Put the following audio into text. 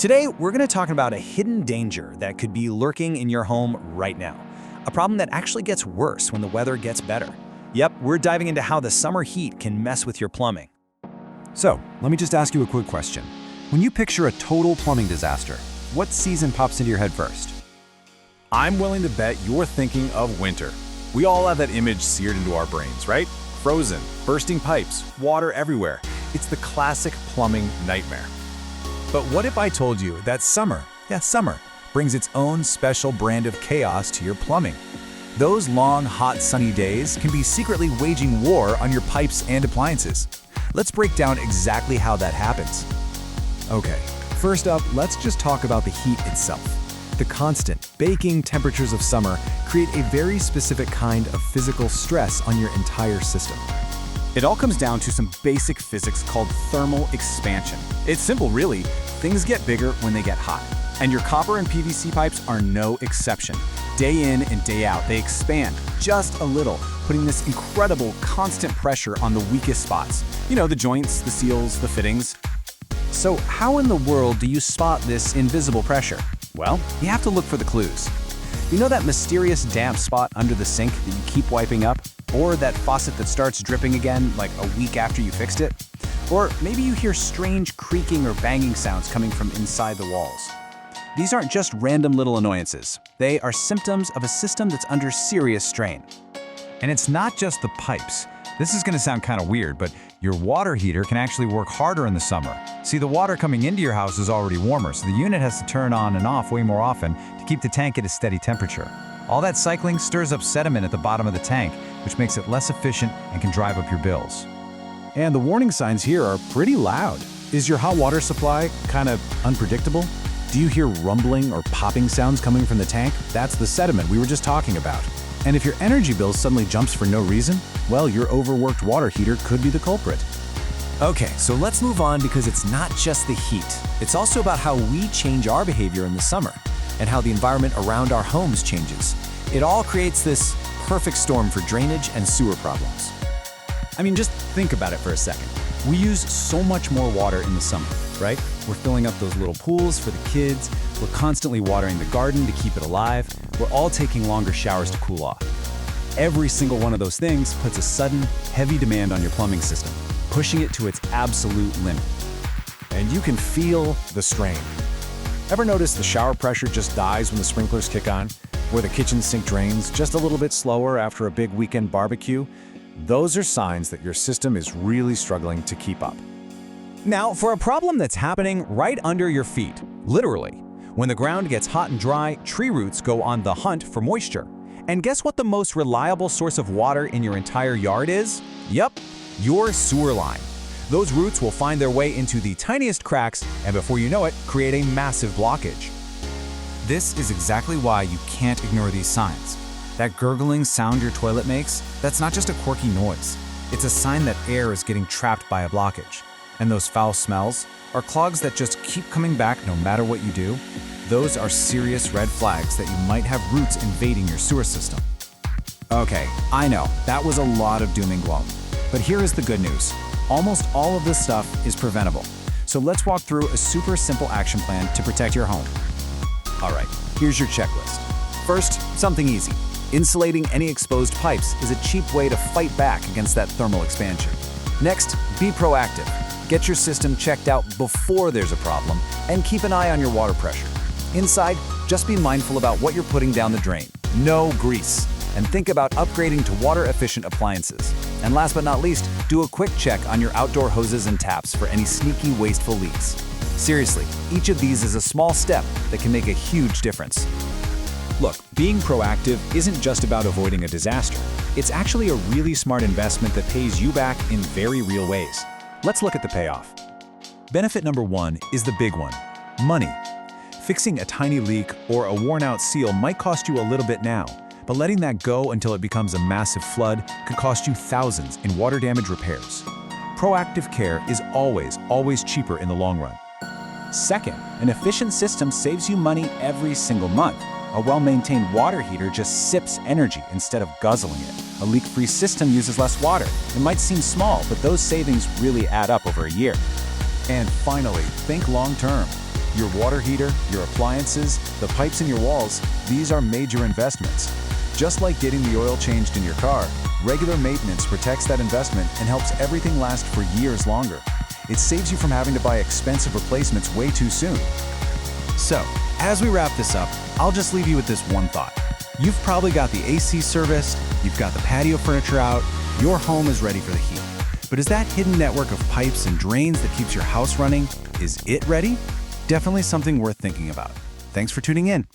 Today, we're going to talk about a hidden danger that could be lurking in your home right now. A problem that actually gets worse when the weather gets better. Yep, we're diving into how the summer heat can mess with your plumbing. So, let me just ask you a quick question. When you picture a total plumbing disaster, what season pops into your head first? I'm willing to bet you're thinking of winter. We all have that image seared into our brains, right? Frozen, bursting pipes, water everywhere. It's the classic plumbing nightmare. But what if I told you that summer, brings its own special brand of chaos to your plumbing? Those long, hot, sunny days can be secretly waging war on your pipes and appliances. Let's break down exactly how that happens. Okay, first up, let's just talk about the heat itself. The constant, baking temperatures of summer create a very specific kind of physical stress on your entire system. It all comes down to some basic physics called thermal expansion. It's simple, really. Things get bigger when they get hot. And your copper and PVC pipes are no exception. Day in and day out, they expand just a little, putting this incredible constant pressure on the weakest spots. You know, the joints, the seals, the fittings. So how in the world do you spot this invisible pressure? Well, you have to look for the clues. You know that mysterious damp spot under the sink that you keep wiping up? Or that faucet that starts dripping again like a week after you fixed it? Or maybe you hear strange creaking or banging sounds coming from inside the walls. These aren't just random little annoyances. They are symptoms of a system that's under serious strain. And it's not just the pipes. This is going to sound kind of weird, but your water heater can actually work harder in the summer. See, the water coming into your house is already warmer, so the unit has to turn on and off way more often to keep the tank at a steady temperature. All that cycling stirs up sediment at the bottom of the tank, which makes it less efficient and can drive up your bills. And the warning signs here are pretty loud. Is your hot water supply kind of unpredictable? Do you hear rumbling or popping sounds coming from the tank? That's the sediment we were just talking about. And if your energy bill suddenly jumps for no reason, well, your overworked water heater could be the culprit. Okay, so let's move on because it's not just the heat. It's also about how we change our behavior in the summer and how the environment around our homes changes. It all creates this perfect storm for drainage and sewer problems. I mean, just think about it for a second. We use so much more water in the summer, right? We're filling up those little pools for the kids. We're constantly watering the garden to keep it alive. We're all taking longer showers to cool off. Every single one of those things puts a sudden, heavy demand on your plumbing system, pushing it to its absolute limit. And you can feel the strain. Ever notice the shower pressure just dies when the sprinklers kick on? Where the kitchen sink drains just a little bit slower after a big weekend barbecue? Those are signs that your system is really struggling to keep up. Now, for a problem that's happening right under your feet, literally. When the ground gets hot and dry, tree roots go on the hunt for moisture. And guess what the most reliable source of water in your entire yard is? Yep, your sewer line. Those roots will find their way into the tiniest cracks, and before you know it, create a massive blockage. This is exactly why you can't ignore these signs. That gurgling sound your toilet makes, that's not just a quirky noise. It's a sign that air is getting trapped by a blockage. And those foul smells are clogs that just keep coming back no matter what you do. Those are serious red flags that you might have roots invading your sewer system. Okay, I know, that was a lot of doom and gloom. But here is the good news. Almost all of this stuff is preventable. So let's walk through a super simple action plan to protect your home. All right, here's your checklist. First, something easy. Insulating any exposed pipes is a cheap way to fight back against that thermal expansion. Next, be proactive. Get your system checked out before there's a problem and keep an eye on your water pressure. Inside, just be mindful about what you're putting down the drain. No grease. And think about upgrading to water-efficient appliances. And last but not least, do a quick check on your outdoor hoses and taps for any sneaky, wasteful leaks. Seriously, each of these is a small step that can make a huge difference. Look, being proactive isn't just about avoiding a disaster. It's actually a really smart investment that pays you back in very real ways. Let's look at the payoff. Benefit number one is the big one: money. Fixing a tiny leak or a worn-out seal might cost you a little bit now, but letting that go until it becomes a massive flood could cost you thousands in water damage repairs. Proactive care is always cheaper in the long run. Second, an efficient system saves you money every single month. A well-maintained water heater just sips energy instead of guzzling it. A leak-free system uses less water. It might seem small, but those savings really add up over a year. And finally, think long-term. Your water heater, your appliances, the pipes in your walls, these are major investments. Just like getting the oil changed in your car, regular maintenance protects that investment and helps everything last for years longer. It saves you from having to buy expensive replacements way too soon. So, as we wrap this up, I'll just leave you with this one thought. You've probably got the AC serviced, you've got the patio furniture out, your home is ready for the heat. But is that hidden network of pipes and drains that keeps your house running, is it ready? Definitely something worth thinking about. Thanks for tuning in.